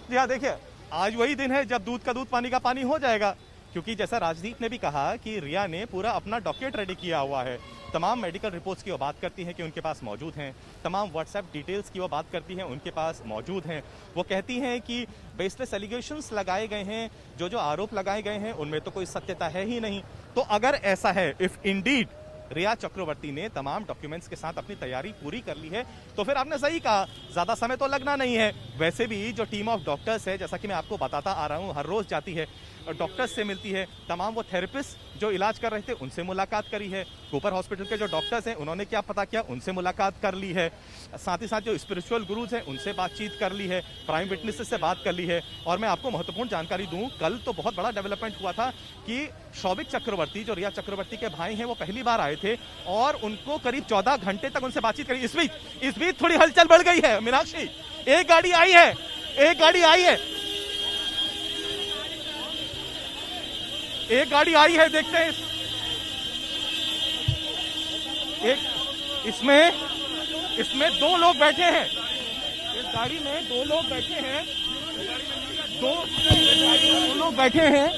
जी हाँ, देखिए आज वही दिन है जब दूध का दूध पानी का पानी हो जाएगा, क्योंकि जैसा राजदीप ने भी कहा कि रिया ने पूरा अपना डॉक्यूमेंट रेडी किया हुआ है। तमाम मेडिकल रिपोर्ट्स की वो बात करती हैं कि उनके पास मौजूद हैं, तमाम व्हाट्सएप डिटेल्स की वो बात करती हैं उनके पास मौजूद हैं। वो कहती हैं कि बेसलेस एलिगेशंस लगाए गए हैं, जो आरोप लगाए गए हैं उनमें तो कोई सत्यता है ही नहीं। तो अगर ऐसा है, इफ इंडीड रिया चक्रवर्ती ने तमाम डॉक्यूमेंट्स के साथ अपनी तैयारी पूरी कर ली है, तो फिर आपने सही कहा, ज्यादा समय तो लगना नहीं है। वैसे भी जो टीम ऑफ डॉक्टर्स है, जैसा कि मैं आपको बताता आ रहा हूं, हर रोज जाती है, डॉक्टर्स से मिलती है, तमाम वो थेरेपिस्ट जो इलाज कर रहे थे उनसे मुलाकात करी है, कूपर हॉस्पिटल के जो डॉक्टर्स हैं उन्होंने क्या पता किया, उनसे मुलाकात कर ली है, साथ ही साथ जो स्पिरिचुअल गुरुज हैं उनसे बातचीत कर ली है, प्राइम विटनेसेस से बात कर ली है। और मैं आपको महत्वपूर्ण जानकारी दूं, कल तो बहुत बड़ा डेवलपमेंट हुआ था कि शौविक चक्रवर्ती जो रिया चक्रवर्ती के भाई हैं वो पहली बार आए थे और उनको करीब 14 घंटे तक उनसे बातचीत करी। इस बीच थोड़ी हलचल बढ़ गई है मीनाक्षी, एक गाड़ी आई है, एक गाड़ी आई है, देखते हैं। एक इसमें 2 लोग बैठे हैं, इस गाड़ी में 2 लोग बैठे हैं, दो लोग बैठे हैं।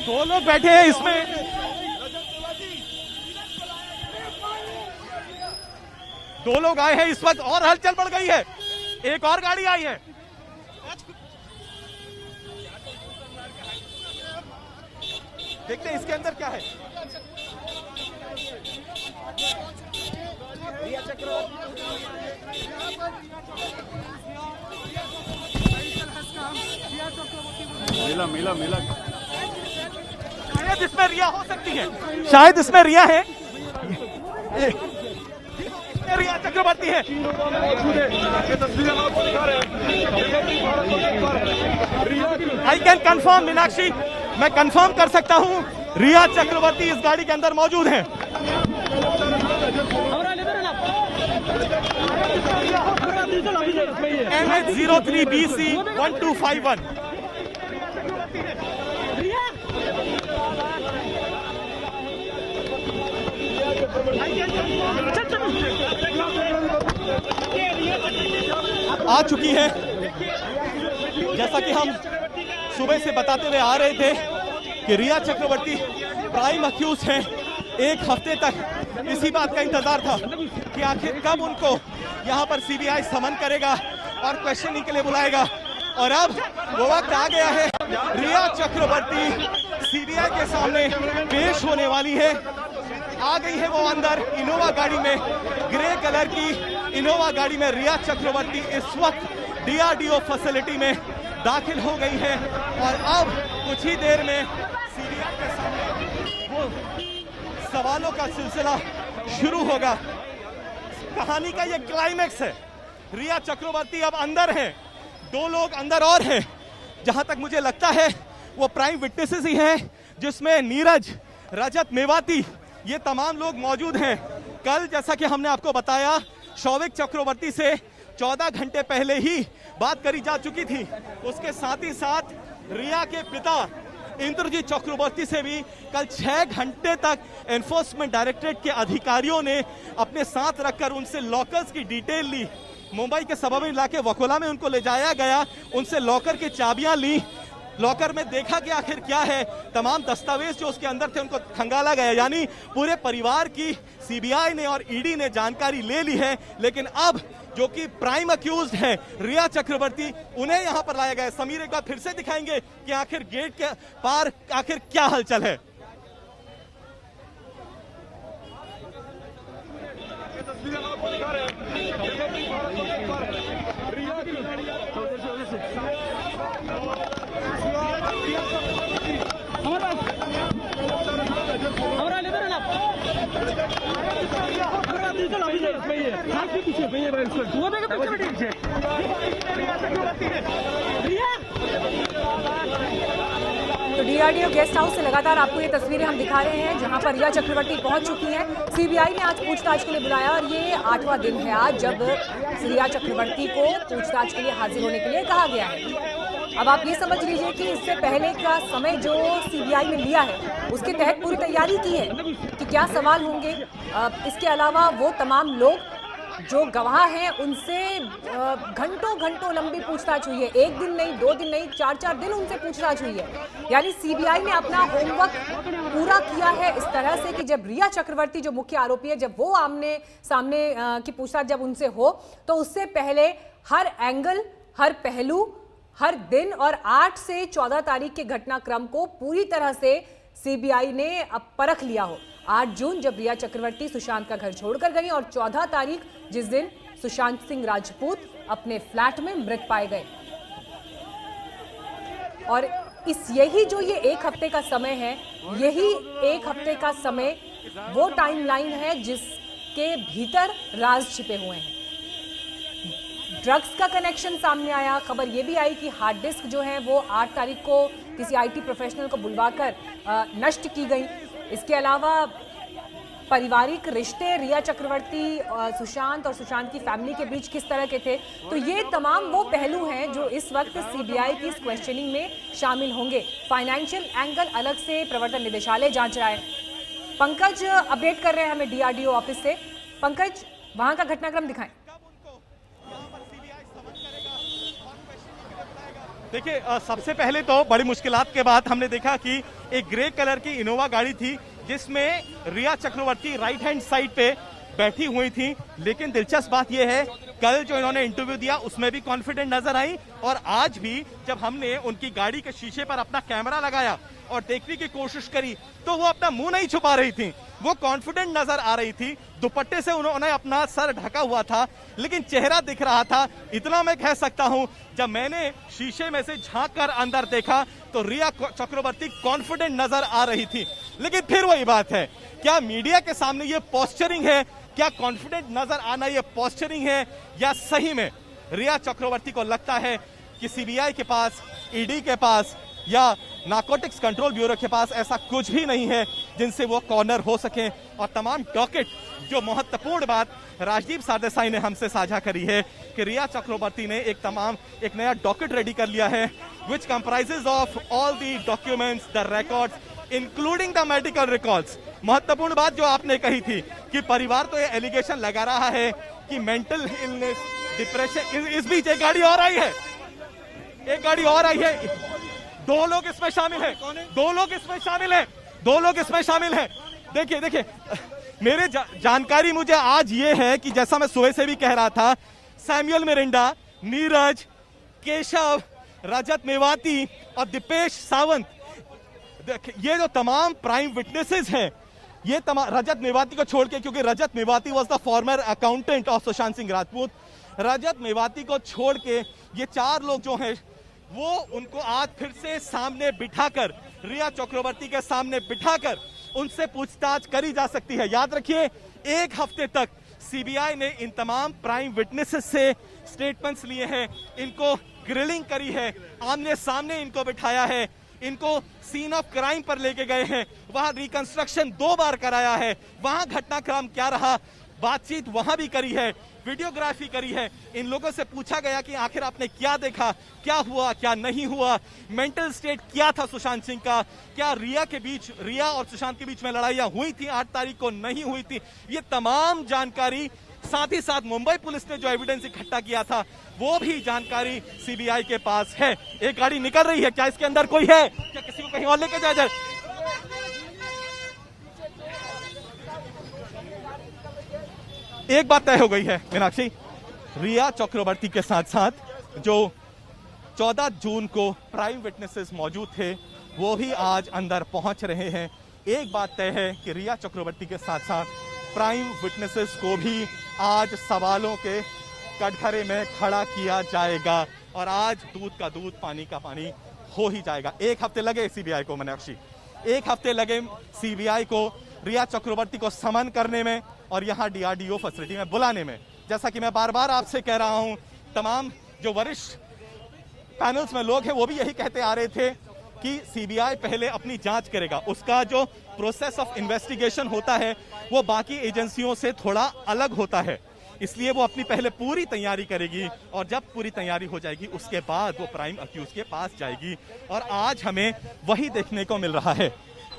2 लोग बैठे हैं इसमें, 2 लोग आए हैं इस वक्त और हलचल बढ़ गई है। एक और गाड़ी आई है, देखते हैं इसके अंदर क्या है। मिला शायद इसमें रिया हो सकती है, शायद इसमें रिया है, रिया चक्रवर्ती है। आई कैन कंफर्म मीनाक्षी, मैं कंफर्म कर सकता हूं, रिया चक्रवर्ती इस गाड़ी के अंदर मौजूद हैं। MH03BC 1251। आ चुकी है, जैसा कि हम सुबह से बताते हुए आ रहे थे कि रिया चक्रवर्ती प्राइम अक्यूज हैं। एक हफ्ते तक इसी बात का इंतजार था कि आखिर कब उनको यहाँ पर सीबीआई समन करेगा और क्वेश्चनिंग के लिए बुलाएगा, और अब वो वक्त आ गया है, रिया चक्रवर्ती सीबीआई के सामने पेश होने वाली है। आ गई है वो अंदर इनोवा गाड़ी में, ग्रे कलर की इनोवा गाड़ी में रिया चक्रवर्ती इस वक्त डीआरडीओ फैसिलिटी में दाखिल हो गई है और अब कुछ ही देर में सीबीआई के सामने वो सवालों का सिलसिला शुरू होगा। कहानी का ये क्लाइमेक्स है, रिया चक्रवर्ती अब अंदर है, 2 लोग अंदर और हैं, जहां तक मुझे लगता है वो प्राइम विटनेसेस ही हैं, जिसमें नीरज, रजत, मेवाती, ये तमाम लोग मौजूद हैं। कल जैसा कि हमने आपको बताया, शौविक चक्रवर्ती से 14 घंटे पहले ही बात करी जा चुकी थी। उसके साथ ही साथ रिया के पिता इंद्रजीत चक्रवर्ती से भी कल 6 घंटे तक एनफोर्समेंट डायरेक्टरेट के अधिकारियों ने अपने साथ रखकर उनसे लॉकर्स की डिटेल ली। मुंबई के सबर्बन इलाके वकोला में उनको ले जाया गया, उनसे लॉकर की चाबियां ली, लॉकर में देखा कि आखिर क्या है, तमाम दस्तावेज जो उसके अंदर थे उनको खंगाला गया। यानी पूरे परिवार की सीबीआई ने और ईडी ने जानकारी ले ली है, लेकिन अब जो कि प्राइम अक्यूज्ड है रिया चक्रवर्ती, उन्हें यहां पर लाया गया। समीर एक बार फिर से दिखाएंगे कि आखिर गेट के पार आखिर क्या हलचल है। तो डीआरडीओ गेस्ट हाउस से लगातार आपको ये तस्वीरें हम दिखा रहे हैं, जहां पर रिया चक्रवर्ती पहुंच चुकी है। सीबीआई ने आज पूछताछ के लिए बुलाया और ये 8वां दिन है आज जब रिया चक्रवर्ती को पूछताछ के लिए हाजिर होने के लिए कहा गया है। अब आप ये समझ लीजिए कि इससे पहले का समय जो सीबीआई ने लिया है उसके तहत पूरी तैयारी की है कि क्या सवाल होंगे। इसके अलावा वो तमाम लोग जो गवाह हैं उनसे घंटों घंटों लंबी पूछताछ हुई है। एक दिन नहीं, 2 दिन नहीं, 4-4 दिन उनसे पूछताछ हुई है। यानी सीबीआई ने अपना होमवर्क पूरा किया है इस तरह से कि जब रिया चक्रवर्ती जो मुख्य आरोपी है, जब वो आमने सामने की पूछताछ जब उनसे हो, तो उससे पहले हर एंगल, हर पहलू, हर दिन और 8 से 14 तारीख के घटनाक्रम को पूरी तरह से सीबीआई ने अब परख लिया हो। 8 जून जब रिया चक्रवर्ती सुशांत का घर छोड़कर गई और 14 तारीख जिस दिन सुशांत सिंह राजपूत अपने फ्लैट में मृत पाए गए। और यही जो ये 1 हफ्ते का समय है, यही 1 हफ्ते का समय वो टाइमलाइन है जिसके भीतर राज छिपे हुए हैं। ड्रग्स का कनेक्शन सामने आया। खबर ये भी आई कि हार्ड डिस्क जो है वो 8 तारीख को किसी आईटी प्रोफेशनल को बुलवाकर नष्ट की गई। इसके अलावा पारिवारिक रिश्ते रिया चक्रवर्ती, सुशांत और सुशांत की फैमिली के बीच किस तरह के थे, तो ये तमाम वो पहलू हैं जो इस वक्त सीबीआई की इस क्वेश्चनिंग में शामिल होंगे। फाइनेंशियल एंगल अलग से प्रवर्तन निदेशालय जांच रहा है। पंकज अपडेट कर रहे हैं हमें डीआरडीओ ऑफिस से। पंकज, वहां का घटनाक्रम दिखाएं। देखिए, सबसे पहले तो बड़ी मुश्किलात के बाद हमने देखा कि एक ग्रे कलर की इनोवा गाड़ी थी जिसमें रिया चक्रवर्ती राइट हैंड साइड पे बैठी हुई थी। लेकिन दिलचस्प बात यह है, कल जो इन्होंने इंटरव्यू दिया उसमें भी कॉन्फिडेंट नजर आई, और आज भी जब हमने उनकी गाड़ी के शीशे पर अपना कैमरा लगाया और देखने की कोशिश करी तो वो अपना मुंह नहीं छुपा रही थी, वो कॉन्फिडेंट नजर आ रही थी। दुपट्टे से उन्होंने अपना सर ढका हुआ था लेकिन चेहरा दिख रहा था। इतना मैं कह सकता हूं, जब मैंने शीशे में से झांक कर अंदर देखा तो रिया चक्रवर्ती कॉन्फिडेंट नजर आ रही थी। लेकिन फिर वही बात है, क्या मीडिया के सामने ये पोस्चरिंग है? क्या कॉन्फिडेंट नजर आना ये पोस्चरिंग है, या सही में रिया चक्रवर्ती को लगता है कि सीबीआई के पास, ईडी के पास या नारकोटिक्स कंट्रोल ब्यूरो के पास ऐसा कुछ भी नहीं है जिनसे वो कॉर्नर हो सके? और तमाम डॉकेट, जो महत्वपूर्ण बात राजदीप सरदेसाई ने हमसे साझा करी है कि रिया चक्रवर्ती ने एक नया डॉकेट रेडी कर लिया है, which comprises of all the documents, the records, including the medical records। महत्वपूर्ण बात जो आपने कही थी कि परिवार तो ये एलिगेशन लगा रहा है कि मेंटल इलनेस, डिप्रेशन। इस बीच एक गाड़ी और आई है, एक गाड़ी और आई है। 2 लोग इसमें शामिल हैं, 2 लोग इसमें शामिल हैं, 2 लोग इसमें शामिल हैं। देखिए, मेरे जानकारी मुझे आज ये है कि जैसा मैं सुबह से भी कह रहा था, सैमुअल मिरिंडा, नीरज, केशव, रजत मेवाती और दीपेश सावंत, ये जो तमाम प्राइम विटनेसेस हैं, ये तमाम, रजत मेवाती को छोड़ के, क्योंकि Rajat Mewati was the former accountant of Sushant Singh Rajput, Rajat Mewati को छोड़ के ये 4 लोग जो हैं वो उनको आज फिर से सामने बिठाकर, रिया चक्रवर्ती के सामने बिठाकर उनसे पूछताछ करी जा सकती है। याद रखिए, 1 हफ्ते तक सीबीआई ने इन तमाम प्राइम विटनेसेस से स्टेटमेंट्स लिए हैं, इनको ग्रिलिंग करी है, आमने सामने इनको बिठाया है, इनको सीन ऑफ क्राइम पर लेके गए हैं, वहां रिकंस्ट्रक्शन 2 बार कराया है, वहां घटनाक्रम क्या रहा, बातचीत वहां भी करी है, वीडियोग्राफी करी है। इन लोगों से पूछा गया कि आखिर आपने क्या देखा, क्या हुआ, क्या नहीं हुआ, मेंटल स्टेट क्या था सुशांत सिंह का, क्या रिया और सुशांत के बीच में लड़ाइयां हुई थी 8 तारीख को, नहीं हुई थी, ये तमाम जानकारी, साथ ही साथ मुंबई पुलिस ने जो एविडेंस इकट्ठा किया था वो भी जानकारी सीबीआई के पास है। एक गाड़ी निकल रही है, क्या इसके अंदर कोई है, क्या किसी को कहीं और लेके जाया जाए? एक बात तय हो गई है मीनाक्षी, रिया चक्रवर्ती के साथ साथ जो 14 जून को प्राइम विटनेसेस मौजूद थे वो भी आज अंदर पहुंच रहे हैं। एक बात तय है कि रिया चक्रवर्ती के साथ साथ प्राइम विटनेसेस को भी आज सवालों के कटघरे में खड़ा किया जाएगा और आज दूध का दूध, पानी का पानी हो ही जाएगा। 1 हफ्ते लगे सीबीआई को, मीनाक्षी, 1 हफ्ते लगे सीबीआई को रिया चक्रवर्ती को समन करने में और यहाँ डीआरडीओ फैसिलिटी में बुलाने में। जैसा कि मैं बार बार आपसे कह रहा हूं, तमाम जो वरिष्ठ पैनल्स में लोग हैं वो भी यही कहते आ रहे थे कि सीबीआई पहले अपनी जांच करेगा, उसका जो प्रोसेस ऑफ इन्वेस्टिगेशन होता है वो बाकी एजेंसियों से थोड़ा अलग होता है, इसलिए वो अपनी पहले पूरी तैयारी करेगी और जब पूरी तैयारी हो जाएगी उसके बाद वो प्राइम अक्यूज के पास जाएगी। और आज हमें वही देखने को मिल रहा है।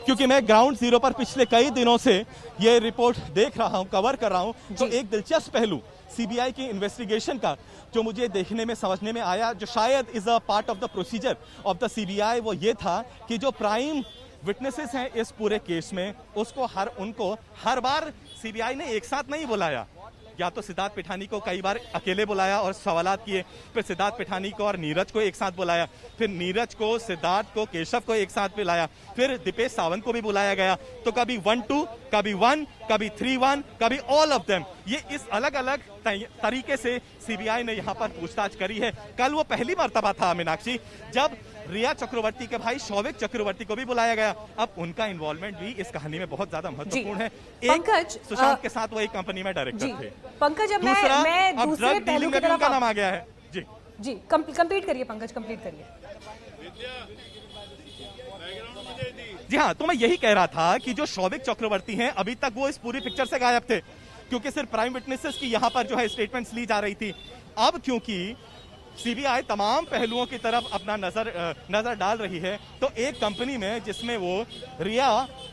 क्योंकि मैं ग्राउंड जीरो पर पिछले कई दिनों से ये रिपोर्ट देख रहा हूं, कवर कर रहा हूं। तो एक दिलचस्प पहलू सीबीआई की इन्वेस्टिगेशन का जो मुझे देखने में समझने में आया, जो शायद is a part of the procedure of the CBI, वो ये था कि जो प्राइम विटनेसेस हैं इस पूरे केस में, उनको हर बार सीबीआई ने एक साथ नहीं बुलाया। या तो सिद्धार्थ पिठानी को कई बार अकेले बुलाया और सवालात किए, फिर सिद्धार्थ पिठानी को और नीरज को एक साथ बुलाया, फिर नीरज को, सिद्धार्थ को, केशव को एक साथ बुलाया, फिर दीपेश सावंत को भी बुलाया गया। तो कभी 1-2, कभी 1, कभी 3-1, कभी ऑल ऑफ देम। ये इस अलग अलग तरीके से सीबीआई ने यहाँ पर पूछताछ करी है। कल वो पहली मर्तबा था मीनाक्षी जब रिया चक्रवर्ती के भाई शौविक चक्रवर्ती को भी बुलाया गया। अब उनका इन्वॉल्वमेंट भी इस कहानी में बहुत ज्यादा महत्वपूर्ण है। पंकज, सुशांत के साथ वो एक कंपनी में डायरेक्टर थे। पंकज, अब मैं दूसरे पहलू की तरफ, उनका नाम आ गया है। जी कंप्लीट करिए पंकज, कंप्लीट करिए। जी हाँ, तो मैं यही कह रहा था कि जो शौविक चक्रवर्ती हैं अभी तक वो इस पूरी पिक्चर से गायब थे, क्योंकि सिर्फ प्राइम विटनेसेस की यहाँ पर जो है स्टेटमेंट्स ली जा रही थी। अब क्योंकि सीबीआई तमाम पहलुओं की तरफ अपना नजर डाल रही है, तो एक कंपनी में जिसमें वो रिया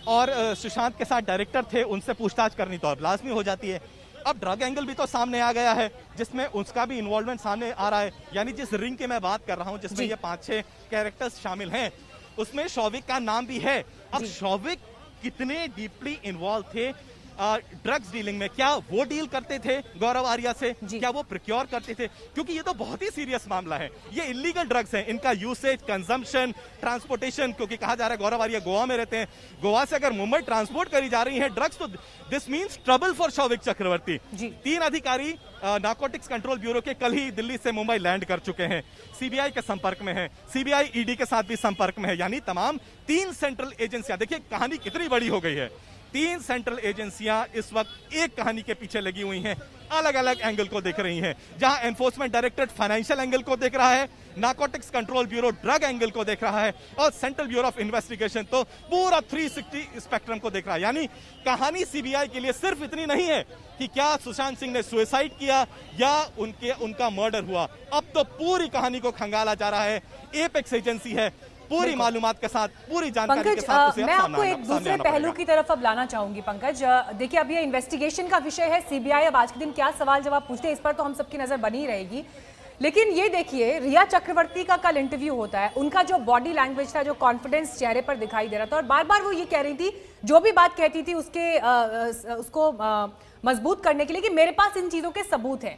और सुशांत के साथ डायरेक्टर थे, उनसे पूछताछ करनी तो अब लाजमी हो जाती है। अब ड्रग एंगल भी तो सामने आ गया है, जिसमें उसका भी इन्वॉल्वमेंट सामने आ रहा है। यानी जिस रिंग की मैं बात कर रहा हूं, जिसमें ये 5-6 कैरेक्टर्स शामिल हैं, उसमें शौविक का नाम भी है। अब शौविक कितने डीपली इन्वॉल्व थे ड्रग्स डीलिंग में? क्या वो डील करते थे गौरव आर्या से? क्या वो प्रिक्योर करते थे? क्योंकि ये तो बहुत ही सीरियस मामला है। ये इलीगल ड्रग्स हैं, इनका यूसेज, कंजम्पशन, ट्रांसपोर्टेशन, क्योंकि कहा जा रहा है गौरव आर्या गोवा में रहते हैं, गोवा से अगर मुंबई ट्रांसपोर्ट करी जा रही है ड्रग्स, तो this means trouble for Showik Chakraborty. 3 अधिकारी नारकोटिक्स कंट्रोल ब्यूरो के कल ही दिल्ली से मुंबई लैंड कर चुके हैं, सीबीआई के संपर्क में है, सीबीआई ईडी के साथ भी संपर्क में है। यानी तमाम 3 सेंट्रल एजेंसियां, देखिए कहानी कितनी बड़ी हो गई है। 3 सेंट्रल एजेंसियां इस वक्त एक कहानी के पीछे लगी हुई हैं, अलग अलग एंगल को देख रही हैं। जहां एनफोर्समेंट डायरेक्टरेट फाइनेंशियल एंगल को देख रहा है, narcotics control bureau drug angle को देख रहा है, और सेंट्रल ब्यूरो ऑफ इन्वेस्टिगेशन तो पूरा 360 स्पेक्ट्रम को देख रहा है। यानी कहानी सीबीआई के लिए सिर्फ इतनी नहीं है कि क्या सुशांत सिंह ने सुसाइड किया या उनका मर्डर हुआ। अब तो पूरी कहानी को खंगाला जा रहा है। एपेक्स एजेंसी है, पूरी मालूमात के साथ, पूरी जानकारी के साथ उसे मैं आपको एक दूसरे पहलू की तरफ अब लाना चाहूंगी पंकज। देखिए, अब ये इन्वेस्टिगेशन का विषय है, सीबीआई अब आज के दिन क्या सवाल जवाब पूछते हैं इस पर तो हम सबकी नजर बनी रहेगी। लेकिन ये देखिए, रिया चक्रवर्ती का कल इंटरव्यू होता है, उनका जो बॉडी लैंग्वेज था, जो कॉन्फिडेंस चेहरे पर दिखाई दे रहा था, और बार बार वो ये कह रही थी, जो भी बात कहती थी उसको मजबूत करने के लिए कि मेरे पास इन चीजों के सबूत हैं।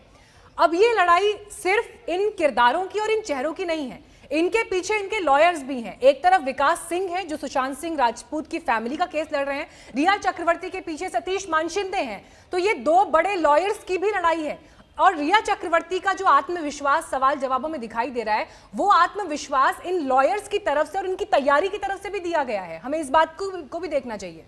अब ये लड़ाई सिर्फ इन किरदारों की और इन चेहरों की नहीं है, इनके पीछे इनके लॉयर्स भी हैं। एक तरफ विकास सिंह है जो सुशांत सिंह राजपूत की फैमिली का केस लड़ रहे हैं, रिया चक्रवर्ती के पीछे सतीश मानशिंदे हैं। तो ये 2 बड़े लॉयर्स की भी लड़ाई है। और रिया चक्रवर्ती का जो आत्मविश्वास सवाल जवाबों में दिखाई दे रहा है, वो आत्मविश्वास इन लॉयर्स की तरफ से और इनकी तैयारी की तरफ से भी दिया गया है। हमें इस बात को भी देखना चाहिए।